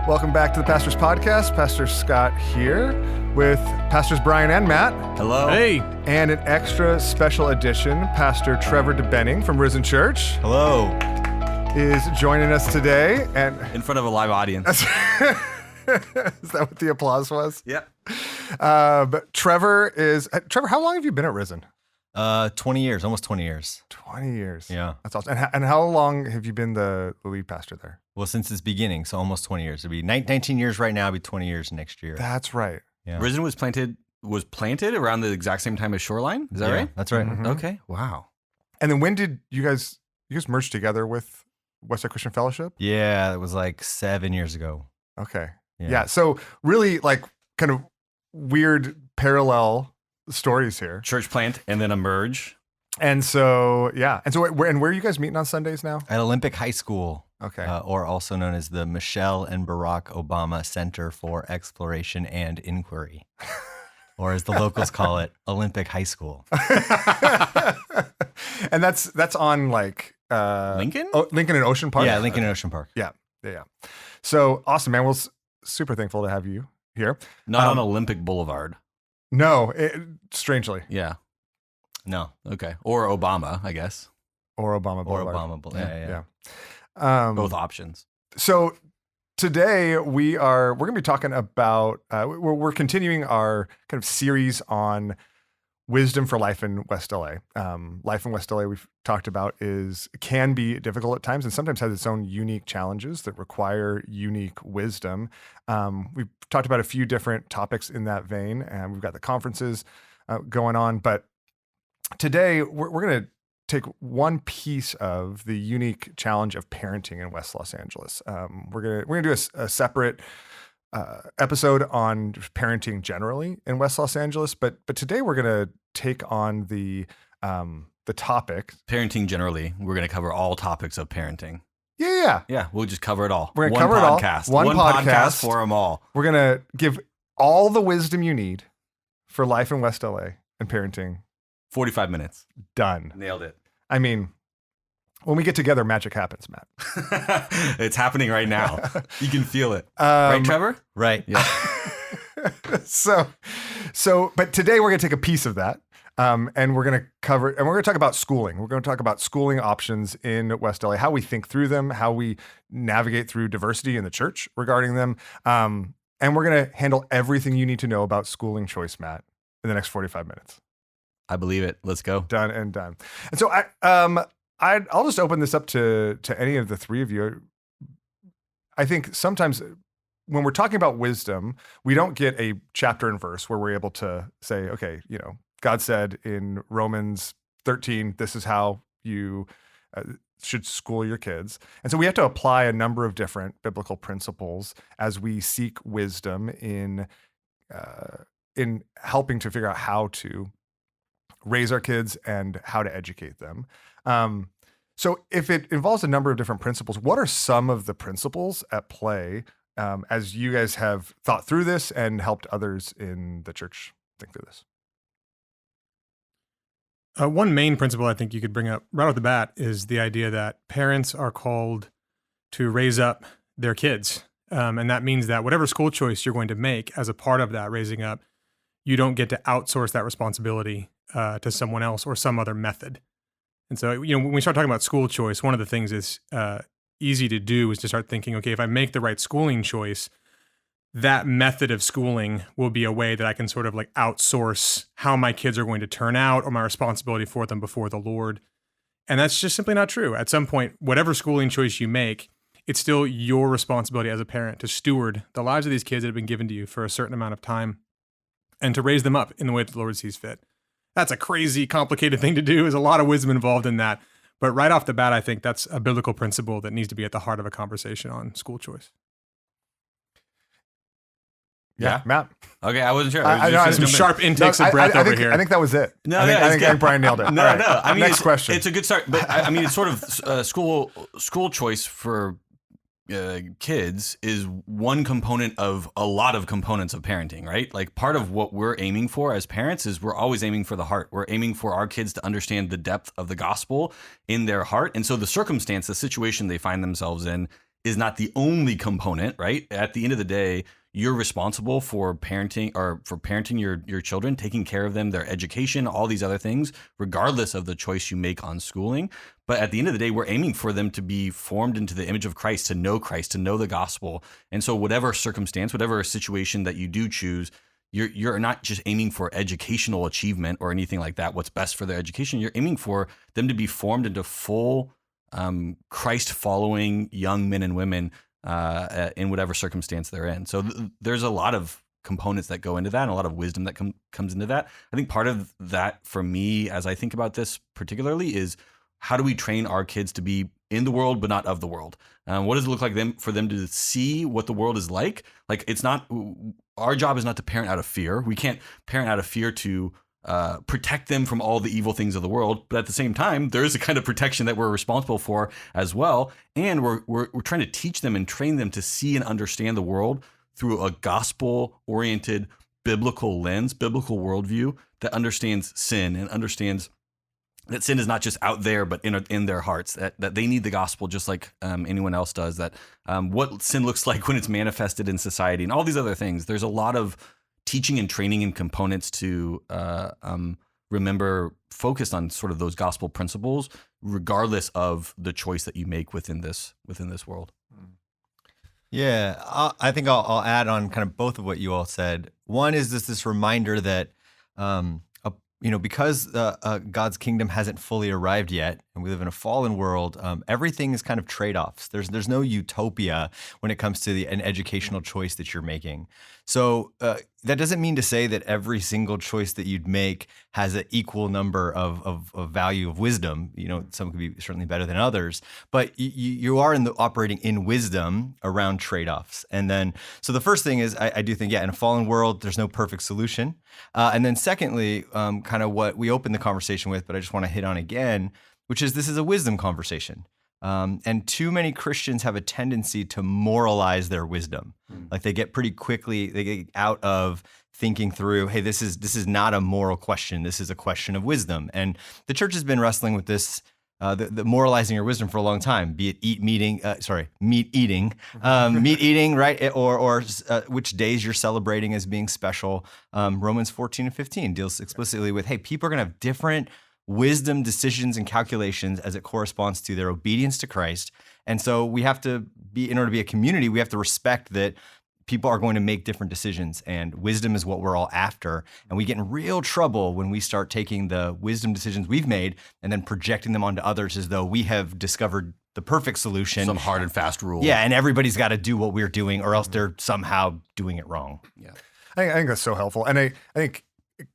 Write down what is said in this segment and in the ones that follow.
Welcome back to the Pastor's Podcast. Pastor Scott here with Pastors Brian and Matt. Hello. Hey. And an extra special edition, Pastor Trevor DeBenning from Risen Church Hello. is joining us today. And In front of a live audience. is that what the applause was? Yep. But Trevor, how long have you been at Risen? 20 years, almost 20 years. 20 years. Yeah. That's awesome. And how long have you been the lead pastor there? Well, since its beginning, so almost 20 years. It'll be 19 years right now, it'll be 20 years next year. That's right. Yeah. Risen was planted around the exact same time as Shoreline. Is that Yeah, right? That's right. Mhm. Okay. Wow. And then when did you guys merge together with Westside Christian Fellowship? Yeah, it was like 7 years ago. Okay. Yeah. Yeah. So really like kind of weird parallel stories here. Church plant and then a merge. And so, yeah. And so where are you guys meeting on Sundays now? At Olympic High School, Okay. or also known as the Michelle and Barack Obama Center for Exploration and Inquiry, or as the locals call it, Olympic High School. And that's on like Lincoln? Lincoln and Ocean Park. Yeah, Lincoln and Ocean Park. Yeah. So awesome, man. Well, super thankful to have you here. Not on Olympic Boulevard. No, strangely, Yeah. No, Okay. Or Obama, I guess. or Obama or Boulevard. Obama. Yeah. Both options. So today we're going to be talking about we're continuing our kind of series on wisdom for life in West LA. Life in West LA, we've talked about, can be difficult at times and sometimes has its own unique challenges that require unique wisdom. We've talked about a few different topics in that vein, and we've got the conferences going on. But today we're going to take one piece of the unique challenge of parenting in West Los Angeles. We're gonna do a separate episode on parenting generally in West Los Angeles, but today we're gonna take on the topic. Parenting generally. We're going to cover all topics of parenting. Yeah. Yeah. We'll just cover it all. We're gonna One cover it all. podcast. One podcast podcast. for them all. We're gonna give all the wisdom you need for life in West LA and parenting. 45 minutes. Done. Nailed it. I mean, when we get together, magic happens, Matt. It's happening right now. You can feel it. Um, Right, Trevor? Right. Yeah. But today we're going to take a piece of that, and we're going to talk about schooling. We're going to talk about schooling options in West LA, how we think through them, how we navigate through diversity in the church regarding them, and we're going to handle everything you need to know about schooling choice, Matt, in the next 45 minutes. I believe it. Let's go. Done and done. And so I'll just open this up to any of the three of you. I think sometimes when we're talking about wisdom, we don't get a chapter and verse where we're able to say, okay, God said in Romans 13, this is how you should school your kids. And so we have to apply a number of different biblical principles as we seek wisdom in helping to figure out how to raise our kids and how to educate them. So if it involves a number of different principles, what are some of the principles at play as you guys have thought through this and helped others in the church think through this? One main principle I think you could bring up right off the bat is the idea that parents are called to raise up their kids. And that means that whatever school choice you're going to make as a part of that raising up, you don't get to outsource that responsibility to someone else or some other method. And so, when we start talking about school choice, one of the things is easy to do is to start thinking, okay, if I make the right schooling choice, that method of schooling will be a way that I can sort of like outsource how my kids are going to turn out or my responsibility for them before the Lord. And that's just simply not true. At some point, whatever schooling choice you make, it's still your responsibility as a parent to steward the lives of these kids that have been given to you for a certain amount of time and to raise them up in the way that the Lord sees fit. That's a crazy, complicated thing to do. There's a lot of wisdom involved in that. But right off the bat, I think that's a biblical principle that needs to be at the heart of a conversation on school choice. Yeah, Matt. Okay, I wasn't sure. I know, Some sharp intakes of breath over here. I think that was it. No, I think Brian nailed it. No, All right. no. I mean, next question. It's a good start, but I mean, it's sort of school choice for kids is one component of a lot of components of parenting, right? Like part of what we're aiming for as parents is we're always aiming for the heart. We're aiming for our kids to understand the depth of the gospel in their heart. And so the circumstance, the situation they find themselves in is not the only component, right? At the end of the day, you're responsible for parenting your children, taking care of them, their education, all these other things, regardless of the choice you make on schooling. But at the end of the day, we're aiming for them to be formed into the image of Christ, to know the gospel. And so whatever circumstance, whatever situation that you do choose, you're not just aiming for educational achievement or anything like that, what's best for their education. You're aiming for them to be formed into full Christ-following young men and women in whatever circumstance they're in. So there's a lot of components that go into that and a lot of wisdom that comes into that. I think part of that for me, as I think about this particularly, is how do we train our kids to be in the world but not of the world? What does it look like for them to see what the world is like? Like, it's not, our job is not to parent out of fear. We can't parent out of fear to protect them from all the evil things of the world, but at the same time, there is a kind of protection that we're responsible for as well, and we're trying to teach them and train them to see and understand the world through a gospel-oriented, biblical lens, biblical worldview that understands sin and understands that sin is not just out there, but in their hearts. That they need the gospel just like anyone else does. That what sin looks like when it's manifested in society, and all these other things. There's a lot of teaching and training and components to remember, focused on sort of those gospel principles, regardless of the choice that you make within this world. Yeah, I think I'll add on kind of both of what you all said. One is this reminder that, because God's kingdom hasn't fully arrived yet, and we live in a fallen world, everything is kind of trade-offs. There's no utopia when it comes to an educational choice that you're making. So that doesn't mean to say that every single choice that you'd make has an equal number of value of wisdom. Some could be certainly better than others, but you are operating in wisdom around trade-offs. And then, so the first thing is, I do think, in a fallen world, there's no perfect solution. And then secondly, kind of what we opened the conversation with, but I just want to hit on again, which is this is a wisdom conversation. And too many Christians have a tendency to moralize their wisdom. Like they get out of thinking through, hey, this is not a moral question. This is a question of wisdom. And the church has been wrestling with this, the moralizing your wisdom for a long time, be it meat eating, right? Or which days you're celebrating as being special. Romans 14 and 15 deals explicitly with, hey, people are going to have different wisdom decisions and calculations as it corresponds to their obedience to Christ. And so we have to in order to be a community, we have to respect that people are going to make different decisions, and wisdom is what we're all after. And we get in real trouble when we start taking the wisdom decisions we've made and then projecting them onto others as though we have discovered the perfect solution. Some hard and fast rule. Yeah, and everybody's got to do what we're doing or else they're somehow doing it wrong. Yeah, I think that's so helpful. And I think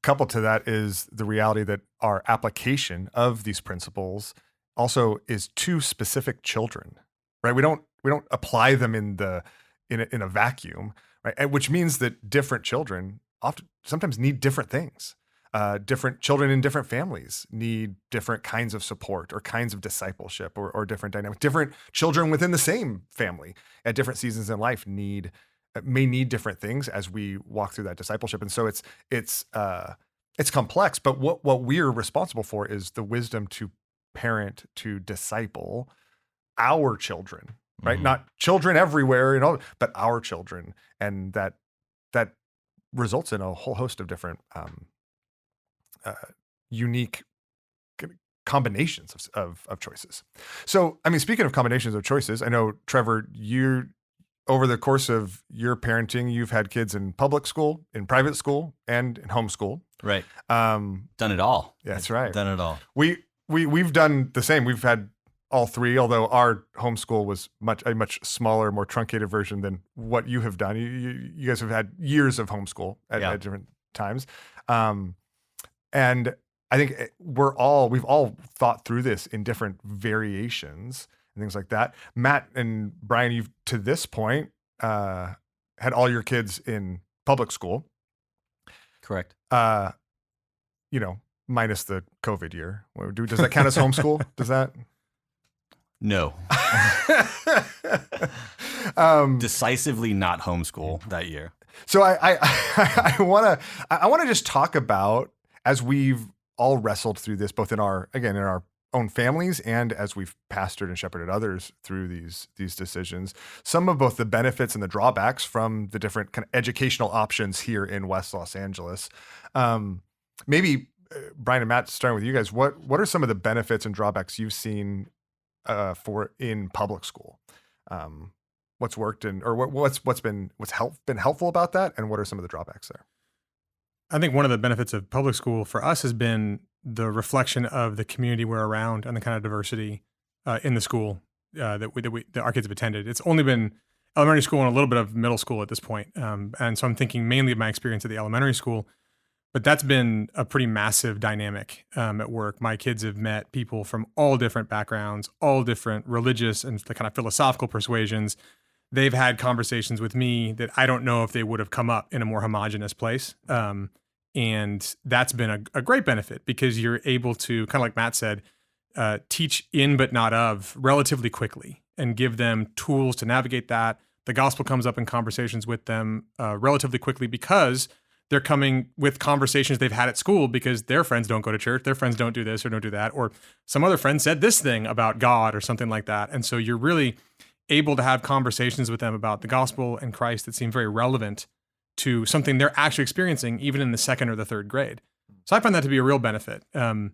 coupled to that is the reality that our application of these principles also is to specific children, right? We don't apply them in a vacuum, right? And which means that different children sometimes need different things. Different children in different families need different kinds of support or kinds of discipleship or different dynamics. Different children within the same family at different seasons in life may need different things as we walk through that discipleship. And so it's complex, but what we're responsible for is the wisdom to parent, to disciple our children, right? Mm-hmm. Not children everywhere, but our children. And that results in a whole host of different unique combinations of choices. So, I mean, speaking of combinations of choices, I know, Trevor, over the course of your parenting, you've had kids in public school, in private school, and in homeschool. Right. Done it all. Yeah, that's right. Done it all. We've done the same. We've had all three, although our homeschool was a much smaller, more truncated version than what you have done. You guys have had years of homeschool at different times. And I think we've all thought through this in different variations and things like that. Matt and Brian, you've to this point had all your kids in public school. Correct. Minus the COVID year. Does that count as homeschool? Does that? No. Decisively not homeschool that year. So I want to just talk about, as we've all wrestled through this, both in our own families and as we've pastored and shepherded others through these decisions, some of both the benefits and the drawbacks from the different kind of educational options here in West Los Angeles. Maybe Brian and Matt, starting with you guys, what are some of the benefits and drawbacks you've seen for in public school? What's worked or what's been helpful about that, and what are some of the drawbacks there? I think one of the benefits of public school for us has been the reflection of the community we're around and the kind of diversity in the school that our kids have attended. It's only been elementary school and a little bit of middle school at this point. And so I'm thinking mainly of my experience at the elementary school, but that's been a pretty massive dynamic at work. My kids have met people from all different backgrounds, all different religious and the kind of philosophical persuasions. They've had conversations with me that I don't know if they would have come up in a more homogenous place. And that's been a great benefit because you're able to, kind of like Matt said, teach in but not of relatively quickly and give them tools to navigate that. The gospel comes up in conversations with them relatively quickly because they're coming with conversations they've had at school because their friends don't go to church, their friends don't do this or don't do that, or some other friend said this thing about God or something like that. And so you're really able to have conversations with them about the gospel and Christ that seem very relevant to something they're actually experiencing, even in the second or the third grade. So I find that to be a real benefit. And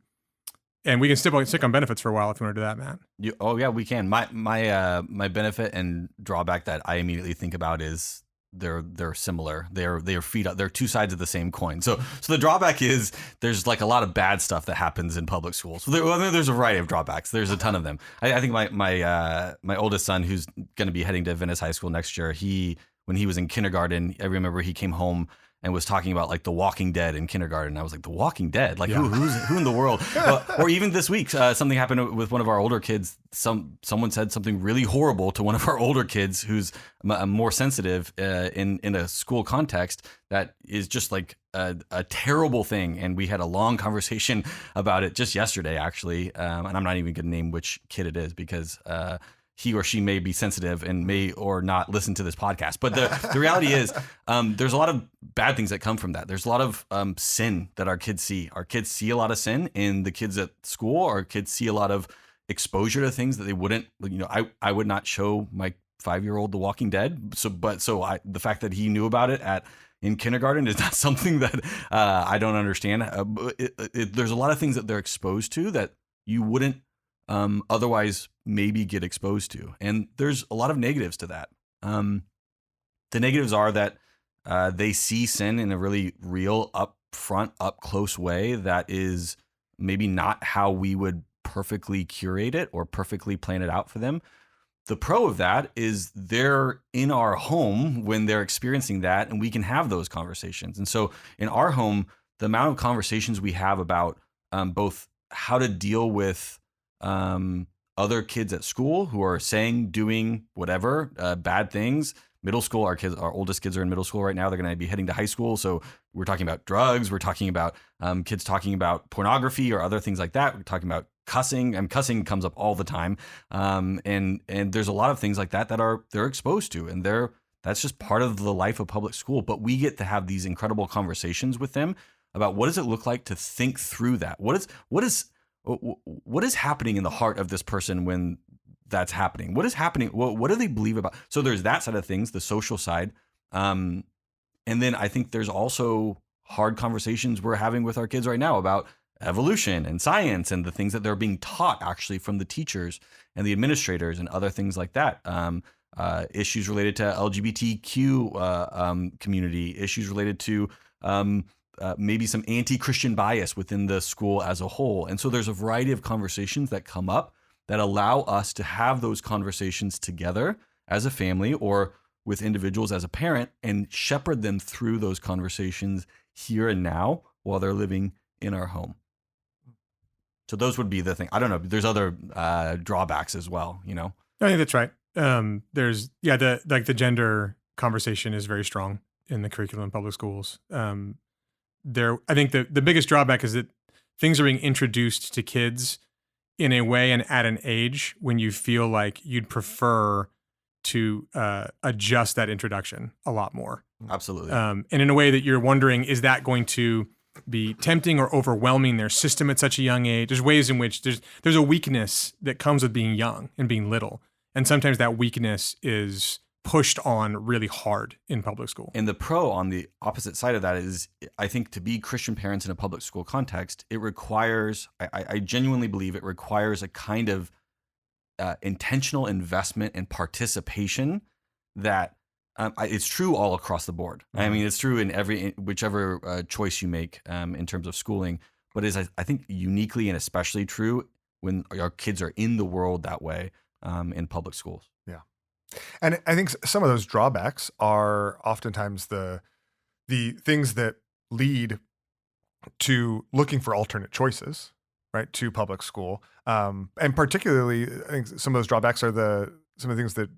we can stick on benefits for a while if you want to do that, Matt. Oh yeah, we can. My benefit and drawback that I immediately think about is they're similar. They're They're two sides of the same coin. So the drawback is there's like a lot of bad stuff that happens in public schools. So there's a variety of drawbacks. There's a ton of them. I think my oldest son, who's going to be heading to Venice High School next year, when he was in kindergarten, I remember he came home and was talking about like The Walking Dead in kindergarten. I was like, The Walking Dead? Like who in the world? Or even this week, something happened with one of our older kids. Someone said something really horrible to one of our older kids who's more sensitive in a school context that is just like a terrible thing. And we had a long conversation about it just yesterday, actually. And I'm not even going to name which kid it is because he or she may be sensitive and may or not listen to this podcast. But the reality is there's a lot of bad things that come from that. There's a lot of sin that our kids see. Our kids see a lot of sin in the kids at school. Our kids see a lot of exposure to things that they wouldn't, I would not show my 5-year-old The Walking Dead. The fact that he knew about it in kindergarten is not something that I don't understand. There's a lot of things that they're exposed to that you wouldn't otherwise maybe get exposed to. And there's a lot of negatives to that. The negatives are that they see sin in a really real, upfront, up close way that is maybe not how we would perfectly curate it or perfectly plan it out for them. The pro of that is they're in our home when they're experiencing that, and we can have those conversations. And so in our home, the amount of conversations we have about both how to deal with other kids at school who are saying, doing whatever, bad things. Middle school, our oldest kids are in middle school right now. They're going to be heading to high school. So we're talking about drugs. We're talking about kids talking about pornography or other things like that. We're talking about cussing, and cussing comes up all the time. And there's a lot of things like that they're exposed to, and that's just part of the life of public school. But we get to have these incredible conversations with them about what does it look like to think through that? What is happening in the heart of this person when that's happening? What is happening? What do they believe about? So there's that side of things, the social side. And then I think there's also hard conversations we're having with our kids right now about evolution and science and the things that they're being taught actually from the teachers and the administrators and other things like that. Issues related to LGBTQ community, issues related to maybe some anti-Christian bias within the school as a whole. And so there's a variety of conversations that come up that allow us to have those conversations together as a family or with individuals as a parent and shepherd them through those conversations here and now while they're living in our home. So those would be the thing. I don't know. There's other drawbacks as well, I think that's right. There's the gender conversation is very strong in the curriculum in public schools. I think the biggest drawback is that things are being introduced to kids in a way and at an age when you feel like you'd prefer to adjust that introduction a lot more. Absolutely. And in a way that you're wondering, is that going to be tempting or overwhelming their system at such a young age. There's ways in which there's a weakness that comes with being young and being little. And sometimes that weakness is pushed on really hard in public school. And the pro on the opposite side of that is, I think, to be Christian parents in a public school context, it requires, I genuinely believe it requires a kind of intentional investment and participation that it's true all across the board. I mean, it's true in whichever choice you make in terms of schooling, but is I think uniquely and especially true when our kids are in the world that way in public schools. Yeah. And I think some of those drawbacks are oftentimes the things that lead to looking for alternate choices, right, to public school. And particularly, I think some of those drawbacks are some of the things that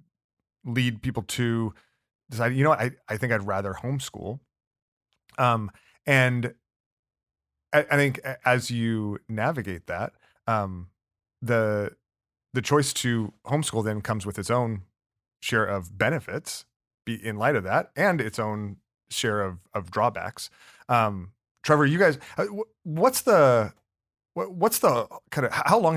lead people to decide, you know what, I think I'd rather homeschool. And I think as you navigate that, the choice to homeschool then comes with its own share of benefits in light of that, and its own share of drawbacks. Trevor, you guys, what's the kind of, how long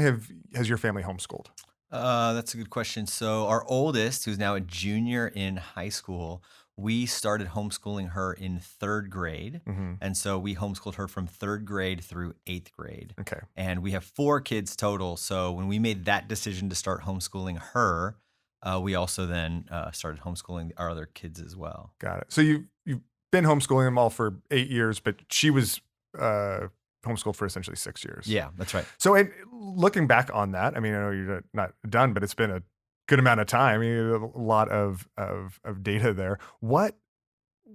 has your family homeschooled? That's a good question. So our oldest, who's now a junior in high school, we started homeschooling her in third grade. Mm-hmm. And so we homeschooled her from third grade through eighth grade. Okay. And we have 4 kids total. So when we made that decision to start homeschooling her, we also then started homeschooling our other kids as well. Got it. So you've been homeschooling them all for 8 years, but she was homeschooled for essentially 6 years. Yeah, that's right. So looking back on that, I mean, I know you're not done, but it's been a good amount of time. I mean, a lot of data there. What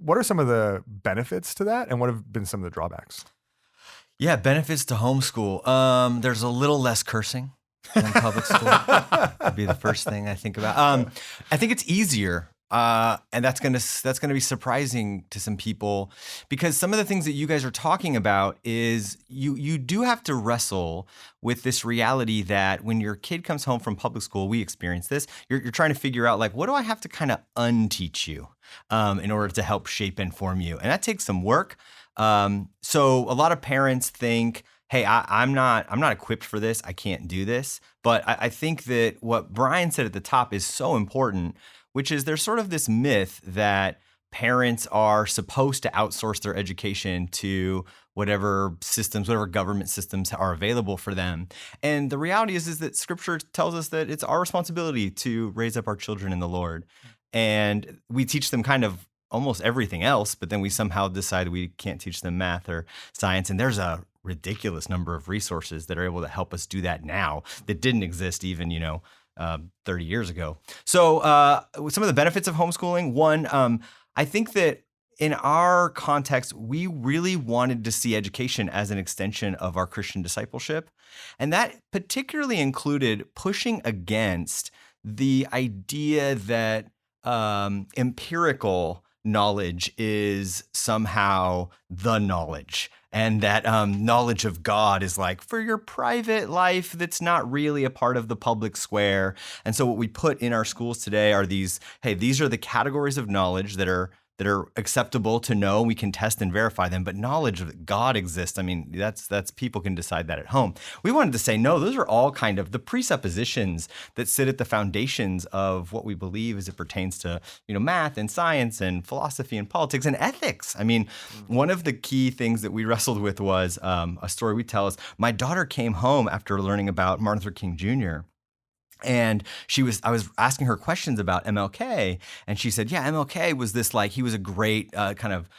are some of the benefits to that, and what have been some of the drawbacks? Yeah, benefits to homeschool. There's a little less cursing in public school. Would be the first thing I think about. I think it's easier. And that's gonna be surprising to some people, because some of the things that you guys are talking about is you do have to wrestle with this reality that when your kid comes home from public school, we experience this. You're trying to figure out, like, what do I have to kind of unteach you in order to help shape and form you, and that takes some work. So a lot of parents think, hey, I'm not equipped for this. I can't do this. But I think that what Brian said at the top is so important, which is there's sort of this myth that parents are supposed to outsource their education to whatever government systems are available for them. And the reality is that Scripture tells us that it's our responsibility to raise up our children in the Lord. And we teach them kind of almost everything else, but then we somehow decide we can't teach them math or science. And there's a ridiculous number of resources that are able to help us do that now that didn't exist even, 30 years ago. So some of the benefits of homeschooling, one, I think that in our context, we really wanted to see education as an extension of our Christian discipleship. And that particularly included pushing against the idea that empirical knowledge is somehow the knowledge, and that knowledge of God is like for your private life that's not really a part of the public square. And so what we put in our schools today are these are the categories of knowledge that are acceptable to know. We can test and verify them, but knowledge that God exists, I mean, that's people can decide that at home. We wanted to say, no, those are all kind of the presuppositions that sit at the foundations of what we believe as it pertains to, math and science and philosophy and politics and ethics. I mean, one of the key things that we wrestled with was a story we tell is my daughter came home after learning about Martin Luther King Jr., and I was asking her questions about MLK, and she said, yeah, MLK was this, he was a great kind of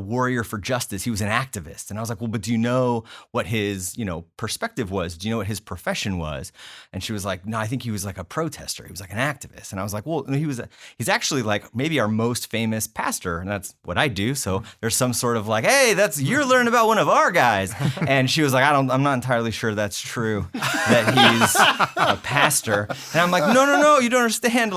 warrior for justice. He was an activist. And I was like, well, but do you know what his, perspective was? Do you know what his profession was? And she was like, no, I think he was like a protester. He was like an activist. And I was like, well, he's actually like maybe our most famous pastor. And that's what I do. So there's some sort of like, hey, you're learning about one of our guys. And she was like, I'm not entirely sure that's true, that he's a pastor. And I'm like, no, you don't understand.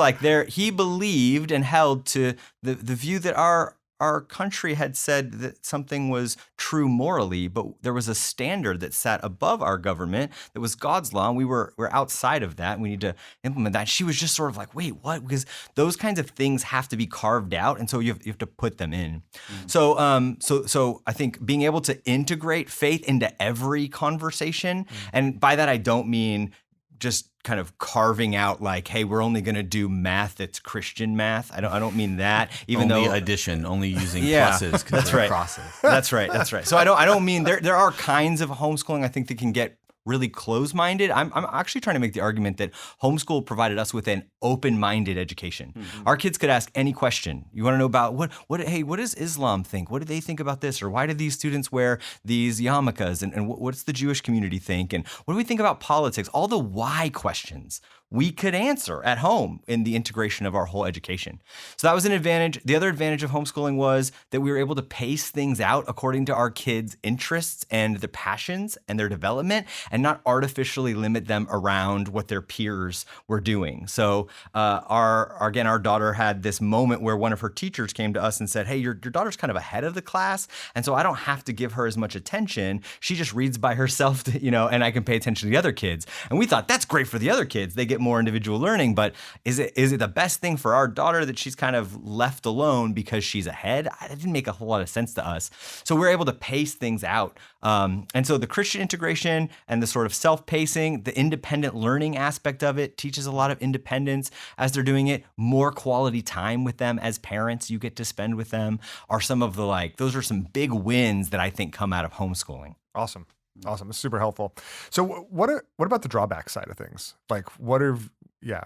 He believed and held to the view that our our country had said that something was true morally, but there was a standard that sat above our government that was God's law, and we're outside of that, and we need to implement that. She was just sort of like, wait, what? Because those kinds of things have to be carved out, and so you have to put them in. So I think being able to integrate faith into every conversation, and by that I don't mean just kind of carving out like, hey, we're only going to do math that's Christian math. I don't mean that. Even only though addition, only using pluses. That's right. Crosses. That's right. So I don't mean there are kinds of homeschooling I think that can get really closed-minded. I'm actually trying to make the argument that homeschool provided us with an open-minded education. Our kids could ask any question. You want to know about what does Islam think? What do they think about this? Or why do these students wear these yarmulkes? And what's the Jewish community think? And what do we think about politics? All the why questions we could answer at home in the integration of our whole education. So that was an advantage. The other advantage of homeschooling was that we were able to pace things out according to our kids' interests and their passions and their development, and not artificially limit them around what their peers were doing. So our daughter had this moment where one of her teachers came to us and said, hey, your daughter's kind of ahead of the class, and so I don't have to give her as much attention. She just reads by herself, and I can pay attention to the other kids. And we thought that's great for the other kids. They get more individual learning, but is it the best thing for our daughter that she's kind of left alone because she's ahead? It didn't make a whole lot of sense to us. So we're able to pace things out. And so the Christian integration and the sort of self-pacing, the independent learning aspect of it teaches a lot of independence as they're doing it. More quality time with them as parents you get to spend with them are some of the those are some big wins that I think come out of homeschooling. Awesome. It's super helpful. So what about the drawback side of things? Like where have you,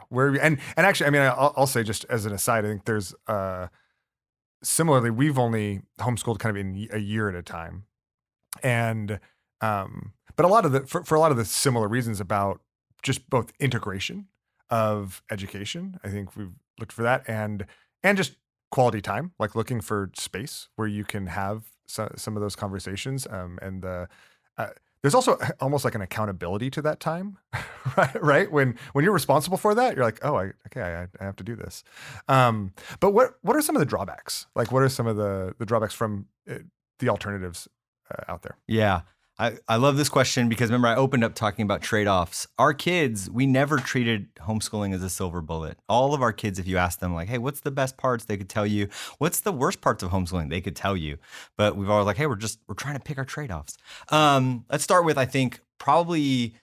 and actually, I mean, I'll say just as an aside, I think there's, similarly, we've only homeschooled kind of in a year at a time. And, but a lot of for a lot of the similar reasons about just both integration of education, I think we've looked for that and just quality time, like looking for space where you can have some of those conversations, and there's also almost like an accountability to that time, right? When you're responsible for that, you're like, oh, I have to do this. But what are some of the drawbacks? Like, what are some of the drawbacks from the alternatives out there? Yeah. I love this question because remember I opened up talking about trade-offs. Our kids, we never treated homeschooling as a silver bullet. All of our kids, if you ask them like, hey, what's the best parts? They could tell you. What's the worst parts of homeschooling? They could tell you. But we've always like, hey, we're trying to pick our trade-offs. Let's start with, I think, probably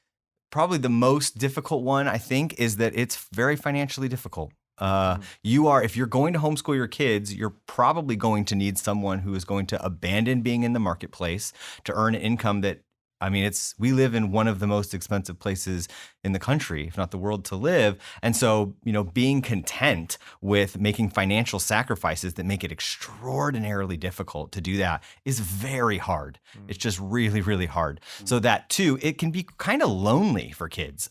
the most difficult one, I think, is that it's very financially difficult. If you're going to homeschool your kids, you're probably going to need someone who is going to abandon being in the marketplace to earn an income that, I mean, we live in one of the most expensive places in the country, if not the world, to live. And so, being content with making financial sacrifices that make it extraordinarily difficult to do that is very hard. It's just really, really hard. So that too, it can be kind of lonely for kids.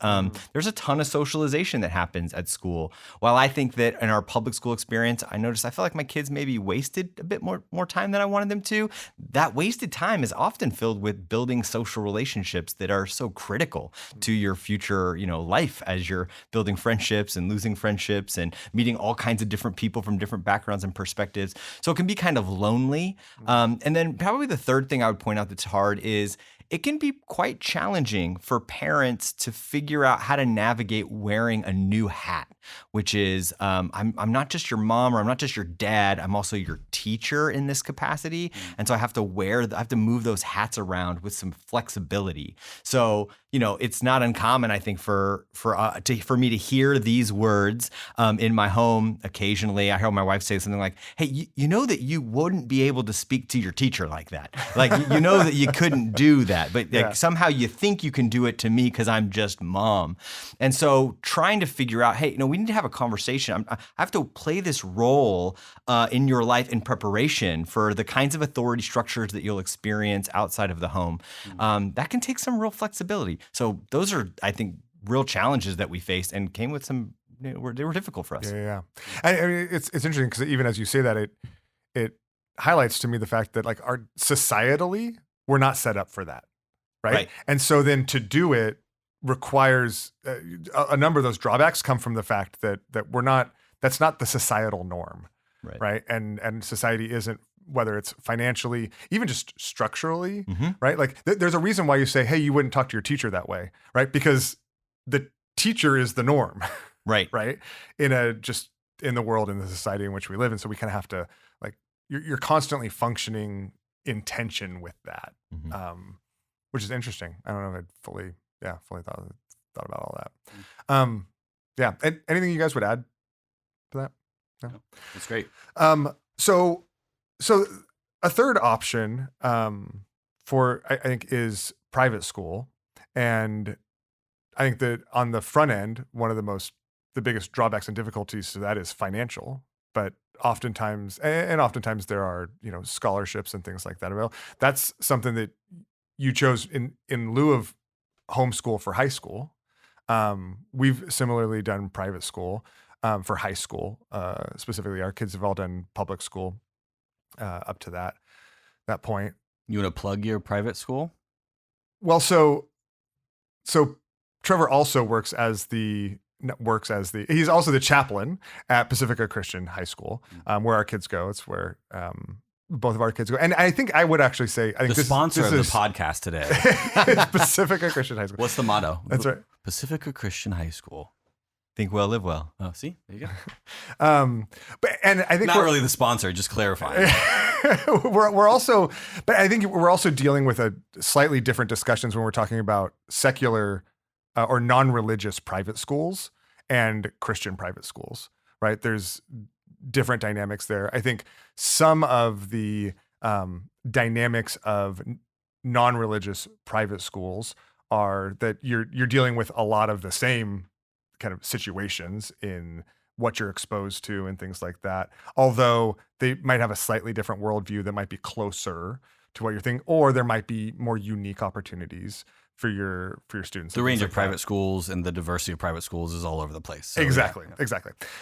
There's a ton of socialization that happens at school. While I think that in our public school experience, I feel like my kids maybe wasted a bit more time than I wanted them to. That wasted time is often filled with building social relationships that are so critical to your future, life as you're building friendships and losing friendships and meeting all kinds of different people from different backgrounds and perspectives. So it can be kind of lonely. And then probably the third thing I would point out that's hard is it can be quite challenging for parents to figure out how to navigate wearing a new hat, which is I'm not just your mom or I'm not just your dad, I'm also your teacher in this capacity. And so I have to move those hats around with some flexibility. So, it's not uncommon, I think, for me to hear these words in my home occasionally. I heard my wife say something like, hey, you know that you wouldn't be able to speak to your teacher like that. Like, that you couldn't do that, but somehow you think you can do it to me because I'm just mom. And so trying to figure out, hey, we need to have a conversation. I have to play this role in your life in preparation for the kinds of authority structures that you'll experience outside of the home. That can take some real flexibility. So those are, I think, real challenges that we faced and came with some, they were difficult for us. Yeah. I mean, it's interesting because even as you say that, it highlights to me the fact that our societally, we're not set up for that. Right. And so then to do it requires a number of those drawbacks come from the fact that that's not the societal norm. right? And society isn't, whether it's financially, even just structurally, right? Like there's a reason why you say, hey, you wouldn't talk to your teacher that way, right? Because the teacher is the norm, Right. right? In the world, in the society in which we live in. So we kind of have to, like, you're constantly functioning in tension with that, which is interesting. I don't know if I'd fully thought about all that. Yeah. Anything you guys would add to that? No? That's great. So a third option for, I think, is private school. And I think that on the front end, one of the biggest drawbacks and difficulties to that is financial. But oftentimes there are, scholarships and things like that available. That's something that you chose in lieu of homeschool for high school. We've similarly done private school for high school. Specifically, our kids have all done public school up to that point. You want to plug your private school? Well, so Trevor also works as he's also the chaplain at Pacifica Christian High School, where our kids go. It's where both of our kids go. And I think I would actually say, I think the sponsor of the podcast today. Pacifica Christian High School. What's the motto? That's right. Pacifica Christian High School. Think well, live well. Oh, see, there you go. And I think not really the sponsor, just clarifying. we're also, but I think we're also dealing with a slightly different discussions when we're talking about secular or non-religious private schools and Christian private schools, right? There's different dynamics there. I think some of the dynamics of non-religious private schools are that you're dealing with a lot of the same kind of situations in what you're exposed to and things like that. Although they might have a slightly different worldview that might be closer to what you're thinking, or there might be more unique opportunities for your students. The range of private schools and the diversity of private schools is all over the place. So, exactly.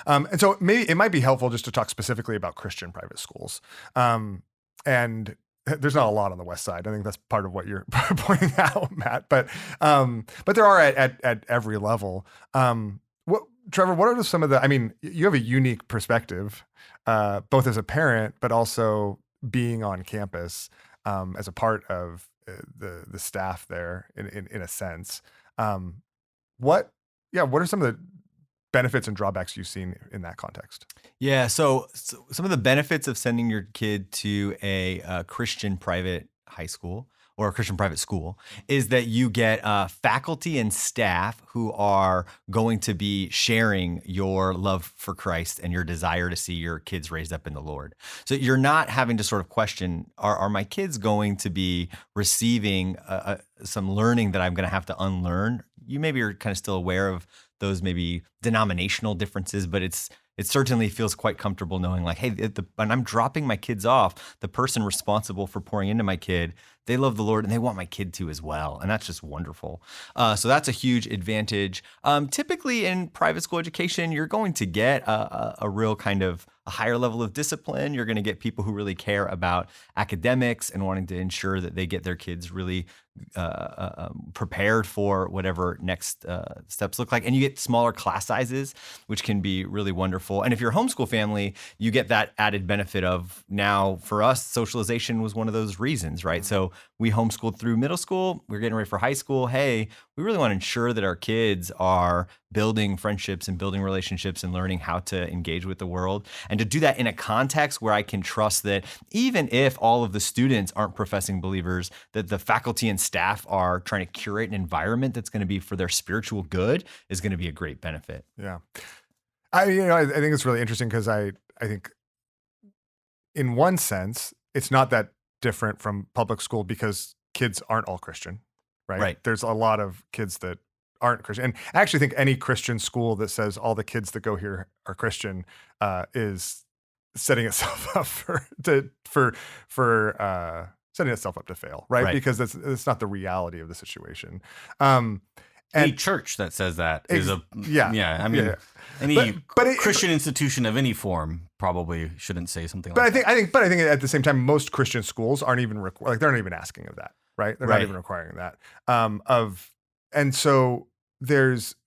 And so maybe it might be helpful just to talk specifically about Christian private schools. And there's not a lot on the West Side. I think that's part of what you're pointing out, Matt. But there are at every level. Trevor, what are some of the? I mean, you have a unique perspective, both as a parent, but also being on campus as a part of the staff there, in a sense. What are some of the benefits and drawbacks you've seen in that context? Yeah, so some of the benefits of sending your kid to a Christian private high school or a Christian private school is that you get faculty and staff who are going to be sharing your love for Christ and your desire to see your kids raised up in the Lord. So you're not having to sort of question, are my kids going to be receiving some learning that I'm going to have to unlearn? You maybe are kind of still aware of those maybe denominational differences, but it certainly feels quite comfortable knowing like, hey, when I'm dropping my kids off, the person responsible for pouring into my kid, they love the Lord and they want my kid to as well. And that's just wonderful. So that's a huge advantage. Typically in private school education, you're going to get a real kind of a higher level of discipline. You're going to get people who really care about academics and wanting to ensure that they get their kids really prepared for whatever next steps look like. And you get smaller class sizes, which can be really wonderful. And if you're a homeschool family, you get that added benefit of now for us, socialization was one of those reasons, right? So we homeschooled through middle school. We're getting ready for high school. Hey, we really want to ensure that our kids are building friendships and building relationships and learning how to engage with the world. And to do that in a context where I can trust that even if all of the students aren't professing believers, that the faculty and staff are trying to curate an environment that's going to be for their spiritual good is going to be a great benefit. Yeah. I think it's really interesting because I think in one sense, it's not that different from public school because kids aren't all Christian, right? Right. There's a lot of kids that aren't Christian. And I actually think any Christian school that says all the kids that go here are Christian is setting itself up for setting itself up to fail, right? Because that's not the reality of the situation. Any church that says that is any Christian institution of any form probably shouldn't say something like that. I think at the same time, most Christian schools aren't even they're not even asking of that, right? They're not even requiring that. And so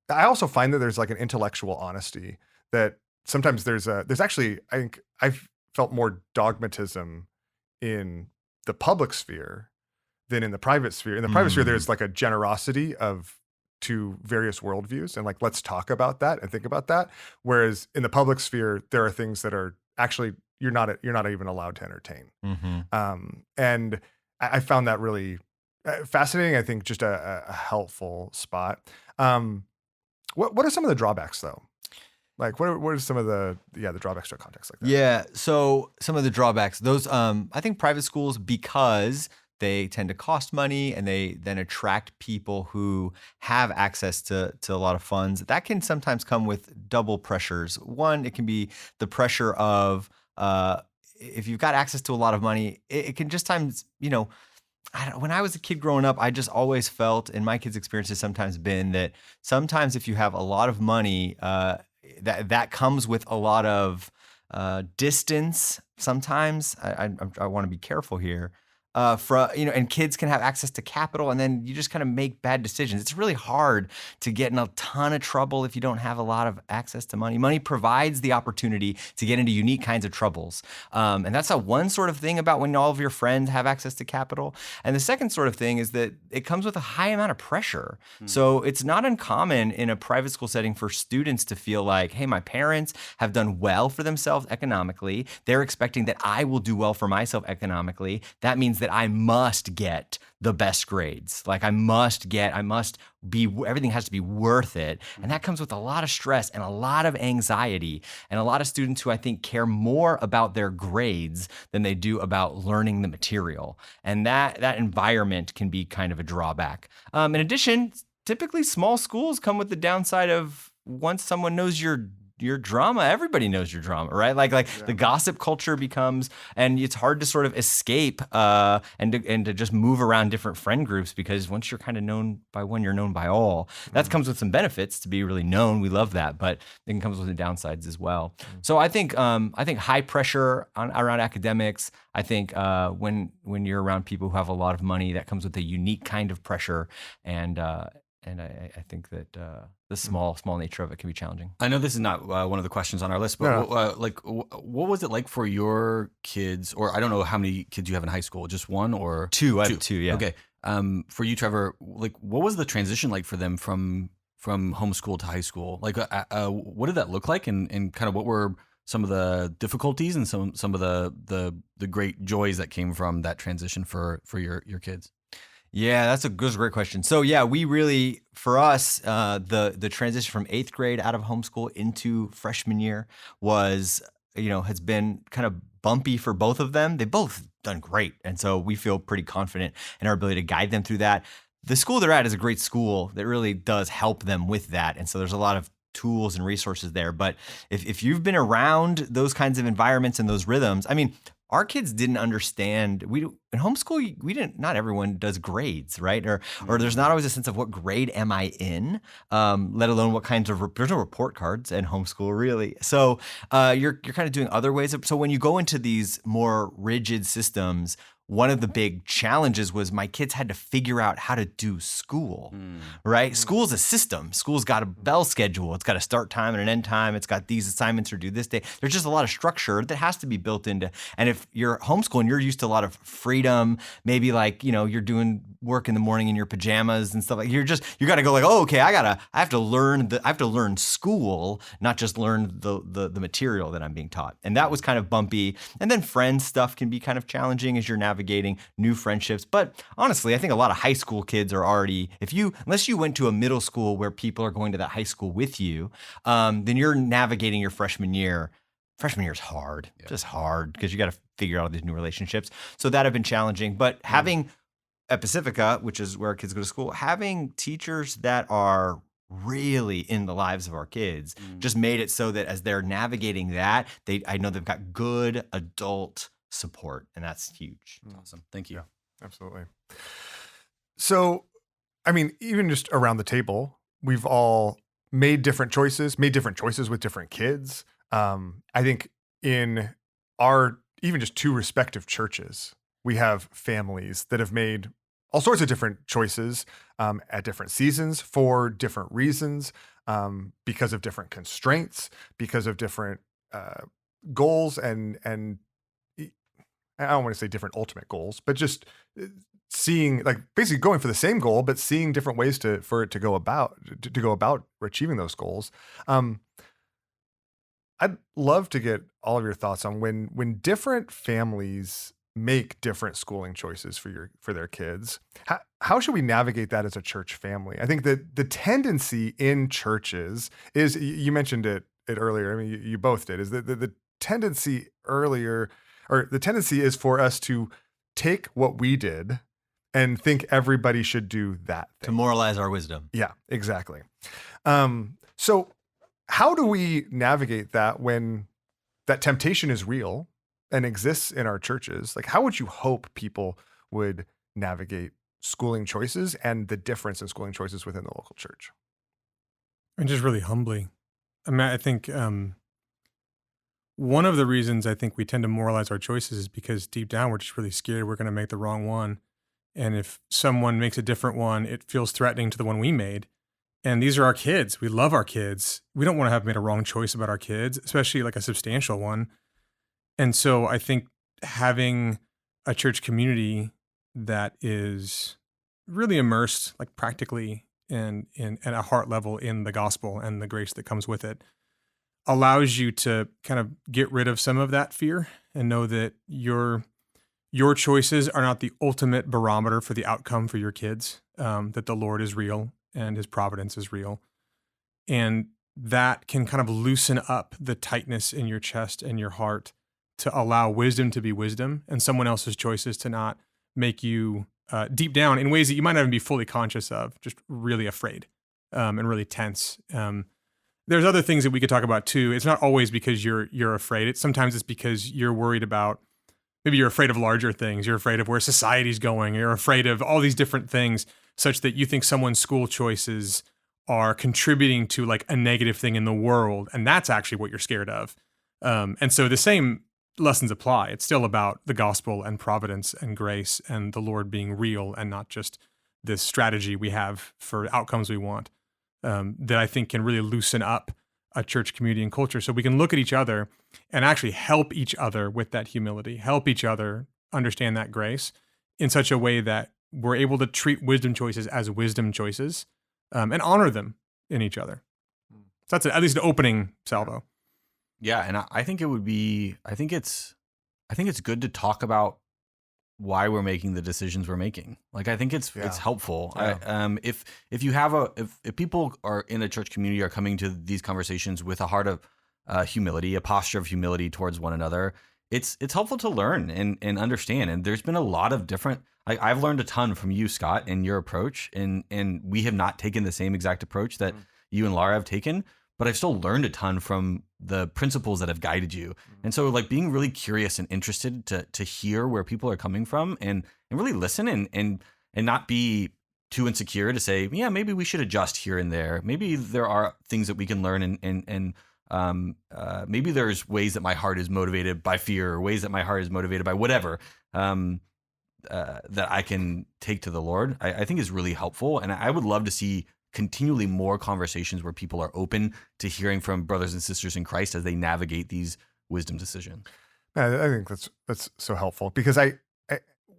I also find that there's like an intellectual honesty that sometimes there's actually, I think I've felt more dogmatism in the public sphere than in the private sphere. In the private sphere, there's like a generosity to various worldviews, and like, let's talk about that and think about that. Whereas in the public sphere, there are things that are actually you're not even allowed to entertain. And I found that really fascinating. I think just a helpful spot. What are some of the drawbacks though? Like what are some of the drawbacks to a context like that? Yeah. So some of the drawbacks, those I think private schools, because they tend to cost money and they then attract people who have access to a lot of funds. That can sometimes come with double pressures. One, it can be the pressure of if you've got access to a lot of money, it can just times, when I was a kid growing up, I just always felt, and my kids' experience has sometimes been that sometimes if you have a lot of money, that comes with a lot of distance. Sometimes I want to be careful here. And kids can have access to capital, and then you just kind of make bad decisions. It's really hard to get in a ton of trouble if you don't have a lot of access to money. Money provides the opportunity to get into unique kinds of troubles. And that's one sort of thing about when all of your friends have access to capital. And the second sort of thing is that it comes with a high amount of pressure. So it's not uncommon in a private school setting for students to feel like, hey, my parents have done well for themselves economically. They're expecting that I will do well for myself economically. That means that I must get the best grades. Like everything has to be worth it. And that comes with a lot of stress and a lot of anxiety and a lot of students who I think care more about their grades than they do about learning the material. And that environment can be kind of a drawback. In addition, typically small schools come with the downside of once someone knows your drama, everybody knows your drama, right? Like the gossip culture becomes, and it's hard to sort of escape and to just move around different friend groups, because once you're kind of known by one, you're known by all. That comes with some benefits to be really known. We love that, but it comes with the downsides as well. So I think high pressure around academics. I think when you're around people who have a lot of money, that comes with a unique kind of pressure, and I think that the small nature of it can be challenging. I know this is not one of the questions on our list, but what was it like for your kids? Or I don't know how many kids you have in high school. Just one or two? I have two. Yeah. Okay. For you, Trevor, like what was the transition like for them from homeschool to high school? Like, what did that look like, and kind of what were some of the difficulties and some of the great joys that came from that transition for your kids? Yeah, that's a great question. So yeah, we really, for us, the transition from 8th grade out of homeschool into freshman year has been kind of bumpy for both of them. They've both done great. And so we feel pretty confident in our ability to guide them through that. The school they're at is a great school that really does help them with that. And so there's a lot of tools and resources there. But if you've been around those kinds of environments and those rhythms, I mean, our kids didn't understand. In homeschool, not everyone does grades, right? Or there's not always a sense of what grade am I in, let alone what kinds of, there's no report cards in homeschool really. So you're kind of doing other ways. So when you go into these more rigid systems, one of the big challenges was my kids had to figure out how to do school, right? School's a system. School's got a bell schedule. It's got a start time and an end time. It's got these assignments are due this day. There's just a lot of structure that has to be built into. And if you're homeschooling, you're used to a lot of freedom, maybe like, you're doing work in the morning in your pajamas and stuff like you got to go like, oh, okay, I have to learn school, not just learn the material that I'm being taught. And that was kind of bumpy. And then friends stuff can be kind of challenging as you're navigating new friendships. But honestly, I think a lot of high school kids are already, unless you went to a middle school where people are going to that high school with you, then you're navigating your freshman year. Freshman year is hard, just hard, because you got to figure out all these new relationships. So that have been challenging. But having at Pacifica, which is where our kids go to school, having teachers that are really in the lives of our kids just made it so that as they're navigating that, I know they've got good adult support, and that's huge. Awesome. Thank you. Yeah, absolutely. So, I mean, even just around the table, we've all made different choices with different kids. I think in our even just two respective churches, we have families that have made all sorts of different choices at different seasons for different reasons, because of different constraints, because of different goals, and I don't want to say different ultimate goals, but just seeing, like, basically going for the same goal, but seeing different ways for it to go about achieving those goals. I'd love to get all of your thoughts on when different families make different schooling choices for their kids. How should we navigate that as a church family? I think that the tendency in churches is, you mentioned it earlier. I mean, you both did. Is that the tendency earlier, or the tendency is for us to take what we did and think everybody should do that To thing. moralize our wisdom. Yeah, exactly. So how do we navigate that when that temptation is real and exists in our churches? Like, how would you hope people would navigate schooling choices and the difference in schooling choices within the local church? And just really humbly. I mean, I think one of the reasons I think we tend to moralize our choices is because deep down we're just really scared we're going to make the wrong one. And if someone makes a different one, it feels threatening to the one we made. And these are our kids. We love our kids. We don't want to have made a wrong choice about our kids, especially like a substantial one. And so I think having a church community that is really immersed, like practically and at a heart level in the gospel and the grace that comes with it, allows you to kind of get rid of some of that fear and know that your choices are not the ultimate barometer for the outcome for your kids, that the Lord is real and his providence is real. And that can kind of loosen up the tightness in your chest and your heart to allow wisdom to be wisdom and someone else's choices to not make you deep down in ways that you might not even be fully conscious of, just really afraid and really tense. There's other things that we could talk about too. It's not always because you're afraid. Sometimes it's because you're worried about, maybe you're afraid of larger things. You're afraid of where society's going. You're afraid of all these different things, such that you think someone's school choices are contributing to like a negative thing in the world. And that's actually what you're scared of. And so the same lessons apply. It's still about the gospel and providence and grace and the Lord being real and not just this strategy we have for outcomes we want, that I think can really loosen up a church community and culture. So we can look at each other and actually help each other with that humility, help each other understand that grace in such a way that we're able to treat wisdom choices as wisdom choices, and honor them in each other. So that's at least an opening salvo. Yeah, and I think it would be. I think it's good to talk about why we're making the decisions we're making. Like, I think it's helpful. Yeah. If you have if people are in a church community are coming to these conversations with a heart of humility, a posture of humility towards one another, it's helpful to learn and understand. And there's been a lot of different. I've learned a ton from you, Scott, and your approach, and we have not taken the same exact approach that you and Laura have taken, but I've still learned a ton from the principles that have guided you. And so, like, being really curious and interested to hear where people are coming from and really listen and not be too insecure to say, yeah, maybe we should adjust here and there. Maybe there are things that we can learn and maybe there's ways that my heart is motivated by fear or ways that my heart is motivated by whatever. That I can take to the Lord, I think is really helpful. And I would love to see continually more conversations where people are open to hearing from brothers and sisters in Christ as they navigate these wisdom decisions. I think that's so helpful, because I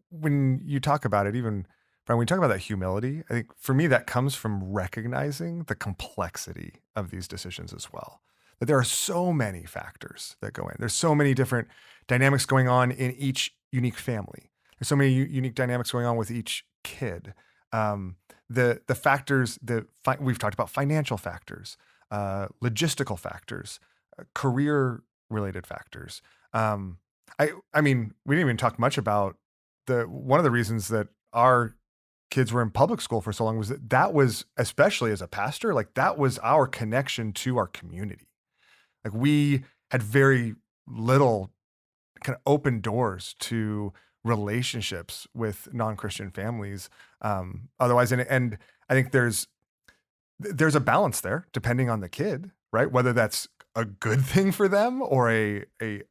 when you talk about it, even Brian, when you talk about that humility, I think for me that comes from recognizing the complexity of these decisions as well. That there are so many factors that go in. There's so many different dynamics going on in each unique family. There's so many unique dynamics going on with each kid. The factors we've talked about, financial factors, logistical factors, career related factors. I mean, we didn't even talk much about one of the reasons that our kids were in public school for so long was that was, especially as a pastor, like that was our connection to our community. Like we had very little kind of open doors to relationships with non-Christian families. Otherwise, and I think there's a balance there depending on the kid, right? Whether that's a good thing for them or a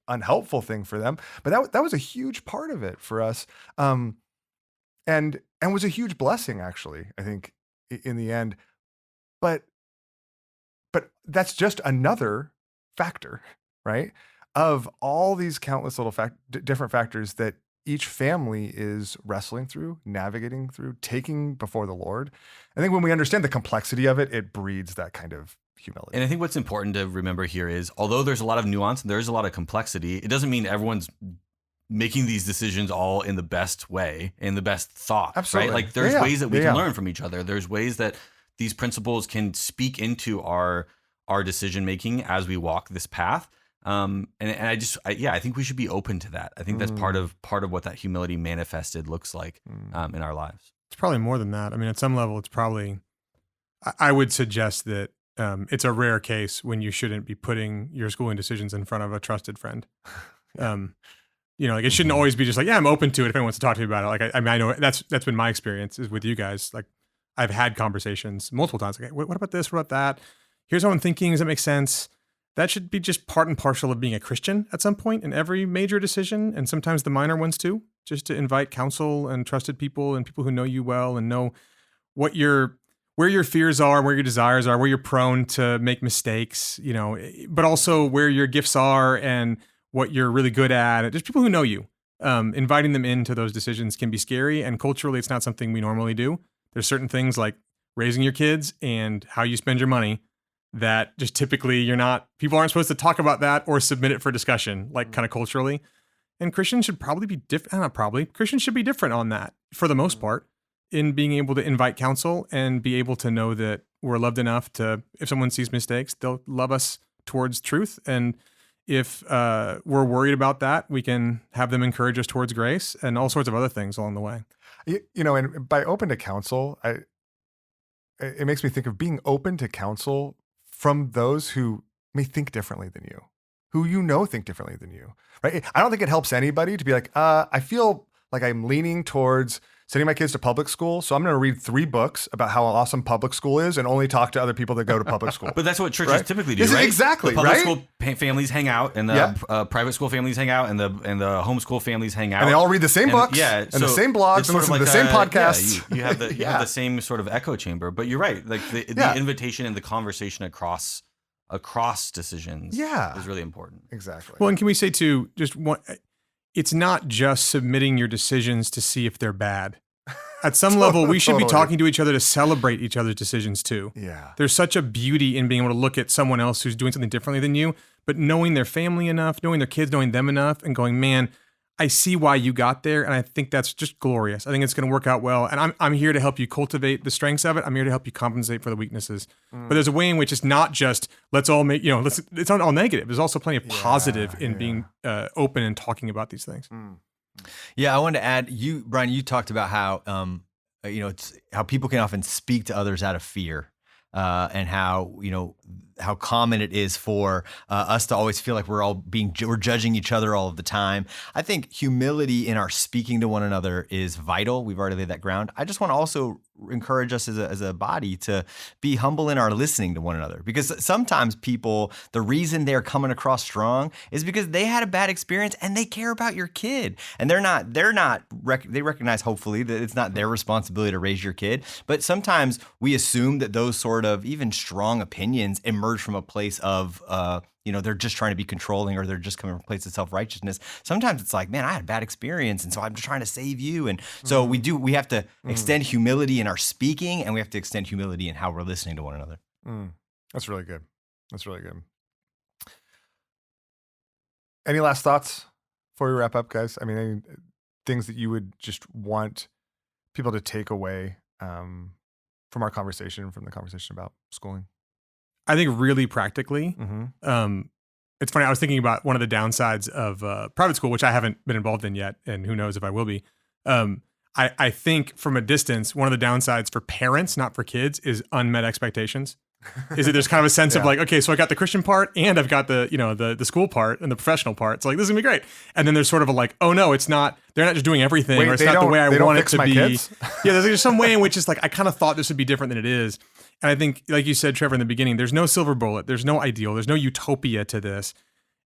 unhelpful thing for them. But that was a huge part of it for us. and was a huge blessing, actually, I think, in the end. But that's just another factor, right? Of all these countless little different factors that each family is wrestling through, navigating through, taking before the Lord. I think when we understand the complexity of it, it breeds that kind of humility. And I think what's important to remember here is, although there's a lot of nuance and there's a lot of complexity, it doesn't mean everyone's making these decisions all in the best way, in the best thought. Absolutely. Right? Like there's ways that we can learn from each other. There's ways that these principles can speak into our decision making as we walk this path. And I think we should be open to that. I think that's part of what that humility manifested looks like in our lives. It's probably more than that. I mean, at some level, it's probably, I would suggest that it's a rare case when you shouldn't be putting your schooling decisions in front of a trusted friend. Like it shouldn't always be just like, yeah, I'm open to it if anyone wants to talk to me about it. Like, I know that's been my experience is with you guys. Like I've had conversations multiple times. Like, what about this? What about that? Here's what I'm thinking. Does that make sense? That should be just part and parcel of being a Christian at some point in every major decision, and sometimes the minor ones too, just to invite counsel and trusted people and people who know you well and know where your fears are, where your desires are, where you're prone to make mistakes, but also where your gifts are and what you're really good at. Just people who know you. Inviting them into those decisions can be scary, and culturally it's not something we normally do. There's certain things like raising your kids and how you spend your money that just typically people aren't supposed to talk about that or submit it for discussion, like kind of culturally. And Christians should probably be Christians should be different on that for the most part, in being able to invite counsel and be able to know that we're loved enough to, if someone sees mistakes, they'll love us towards truth. And if we're worried about that, we can have them encourage us towards grace and all sorts of other things along the way. And by open to counsel, it makes me think of being open to counsel from those who may think differently than you, who think differently than you, right? I don't think it helps anybody to be like, I feel like I'm leaning towards sending my kids to public school, so I'm going to read 3 books about how awesome public school is and only talk to other people that go to public school. But that's what churches typically do, right? Exactly, the public right? school families hang out, and the private school families hang out, and the homeschool families hang out, and they all read the same books, and the same blogs, and listen to the same podcasts. You have the same sort of echo chamber. But you're right, like the invitation and the conversation across decisions, is really important. Exactly. Well, and can we say too, it's not just submitting your decisions to see if they're bad. At some level, we should be talking to each other to celebrate each other's decisions too. Yeah. There's such a beauty in being able to look at someone else who's doing something differently than you, but knowing their family enough, knowing their kids, knowing them enough, and going, man, I see why you got there, and I think that's just glorious. I think it's going to work out well, and I'm here to help you cultivate the strengths of it. I'm here to help you compensate for the weaknesses. But there's a way in which it's not just let's all make it's not all negative. There's also plenty of positive in being open and talking about these things. Yeah, I wanted to add, Brian, you talked about how it's how people can often speak to others out of fear, and how common it is for us to always feel like we're judging each other all of the time. I think humility in our speaking to one another is vital. We've already laid that ground. I just want to also encourage us as a body to be humble in our listening to one another, because sometimes people, the reason they're coming across strong is because they had a bad experience and they care about your kid, and they recognize hopefully that it's not their responsibility to raise your kid. But sometimes we assume that those sort of even strong opinions emerge from a place of they're just trying to be controlling, or they're just coming from a place of self-righteousness. Sometimes it's like, man, I had a bad experience, and so I'm just trying to save you. And so we have to extend humility in our speaking, and we have to extend humility in how we're listening to one another. That's really good. Any last thoughts before we wrap up, guys? I mean, any things that you would just want people to take away from our conversation, from the conversation about schooling? I think really practically, it's funny. I was thinking about one of the downsides of private school, which I haven't been involved in yet, and who knows if I will be. I think from a distance, one of the downsides for parents, not for kids, is unmet expectations. Is that there's kind of a sense of like, okay, so I got the Christian part and I've got the school part and the professional part. So like, this is gonna be great. And then there's sort of a like, oh no, it's not. They're not just doing everything, or it's not the way I want it to be. Yeah, there's some way in which it's like I kind of thought this would be different than it is. And I think, like you said, Trevor, in the beginning, there's no silver bullet. There's no ideal. There's no utopia to this.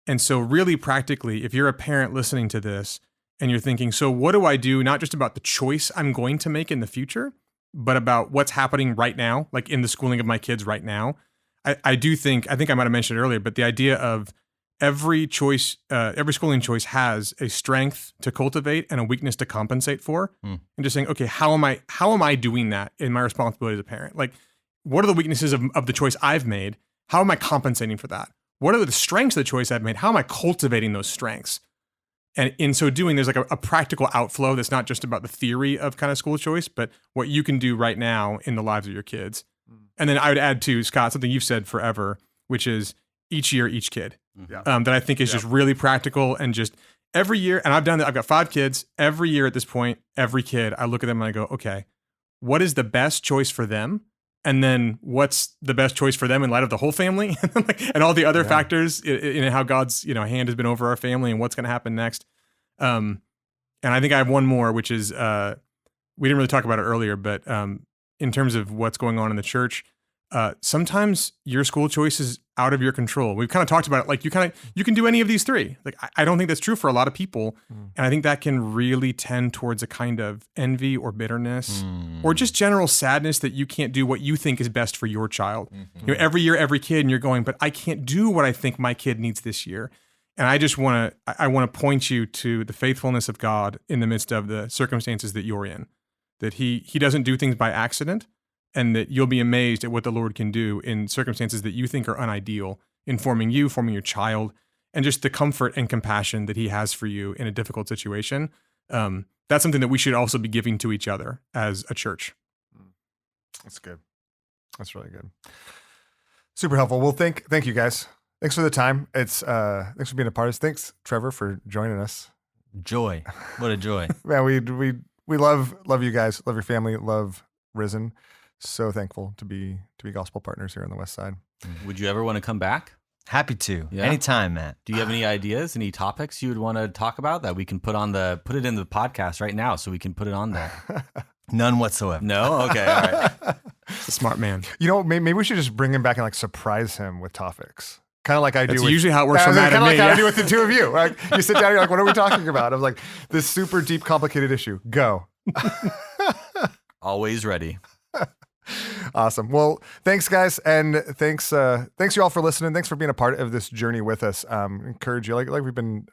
And so really practically, if you're a parent listening to this and you're thinking, so what do I do? Not just about the choice I'm going to make in the future, but about what's happening right now, like in the schooling of my kids right now. I think I might have mentioned it earlier, but the idea of every choice, every schooling choice has a strength to cultivate and a weakness to compensate for. And just saying, okay, how am I doing that in my responsibility as a parent? Like, what are the weaknesses of the choice I've made? How am I compensating for that? What are the strengths of the choice I've made? How am I cultivating those strengths? And in so doing, there's like a practical outflow that's not just about the theory of kind of school choice, but what you can do right now in the lives of your kids. And then I would add to, Scott, something you've said forever, which is each year, each kid. Yeah. That I think is just really practical, and just every year, and I've done that. I've got 5 kids. Every year at this point, every kid, I look at them and I go, okay, what is the best choice for them? And then what's the best choice for them in light of the whole family and all the other factors in how God's hand has been over our family and what's going to happen next. And I think I have one more, which is we didn't really talk about it earlier, but in terms of what's going on in the church, sometimes your school choice is out of your control. We've kind of talked about it. Like you can do any of these 3. Like I don't think that's true for a lot of people. And I think that can really tend towards a kind of envy or bitterness or just general sadness that you can't do what you think is best for your child. Every year, every kid, and you're going, but I can't do what I think my kid needs this year. And I just want to point you to the faithfulness of God in the midst of the circumstances that you're in, that he doesn't do things by accident. And that you'll be amazed at what the Lord can do in circumstances that you think are unideal, in forming you, forming your child, and just the comfort and compassion that he has for you in a difficult situation. That's something that we should also be giving to each other as a church. That's good. That's really good. Super helpful. Well, thank you guys. Thanks for the time. Thanks for being a part of this. Thanks, Trevor, for joining us. Joy. What a joy. Man, we love you guys. Love your family. Love Risen. So thankful to be gospel partners here on the West Side. Would you ever want to come back? Happy to. Yeah. Anytime, Matt. Do you have any ideas, any topics you would want to talk about that we can put it in the podcast right now so we can put it on there? None whatsoever. No? Okay, all right. It's a smart man. Maybe we should just bring him back and like surprise him with topics. Kind of like I do. That's with, usually how it works for Matt and me. Kind of like how I do with the two of you. Like you sit down, you're like, "What are we talking about?" I was like, "This super deep, complicated issue." Go. Always ready. Awesome. Well, thanks guys. And thanks you all for listening. Thanks for being a part of this journey with us. Encourage you, like we've been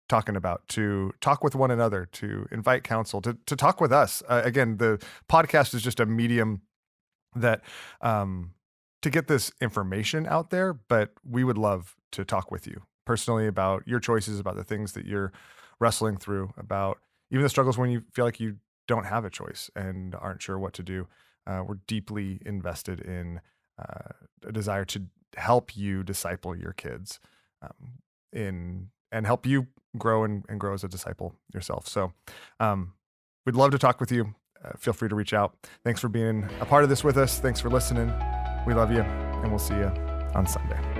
talking about, to talk with one another, to invite counsel, to talk with us. Again, the podcast is just a medium that, to get this information out there, but we would love to talk with you personally about your choices, about the things that you're wrestling through, about even the struggles when you feel like you don't have a choice and aren't sure what to do. We're deeply invested in a desire to help you disciple your kids and help you grow and grow as a disciple yourself. So we'd love to talk with you. Feel free to reach out. Thanks for being a part of this with us. Thanks for listening. We love you, and we'll see you on Sunday.